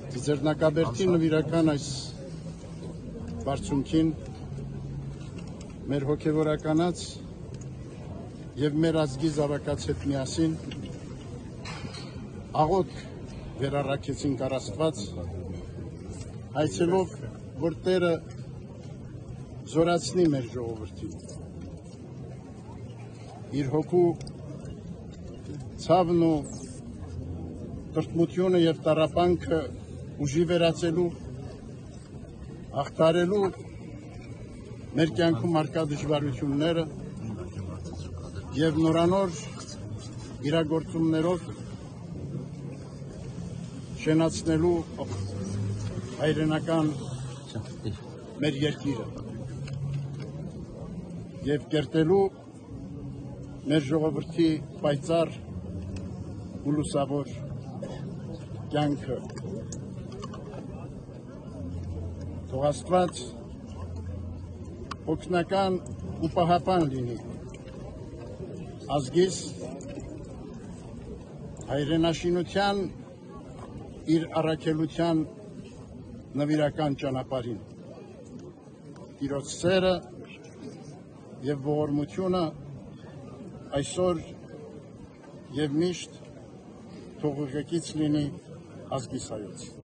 Ձեռնակաբերդի նվիրական այս բարձունքին մեր հոգևորականած և մեր ազգի զավակաց հետ միասին աղոթք վերառաքեցինք առ Աստված, հայցելով, որ Տերը զորացնի մեր ժողովրդին, իր հոգու ցավն ու տրտմությունը և տառապանքը ուժի վերածելու, հաղթարելու մեր կյանքում առկա դժվարությունները և նորանոր իրագործումներով շենացնելու հայրենական մեր երկիրը և կերտելու մեր ժողովրդի պայծառ ու լուսավոր կյանքը։ Թող Աստված օգնական ու պահապան լինի ազգիս հայրենաշինության իր առաքելության նվիրական ճանապարհին։ Տիրոջ սերը և ողորմությունը այսօր և միշտ թող ուղեկից լինի ազգիս հայոց։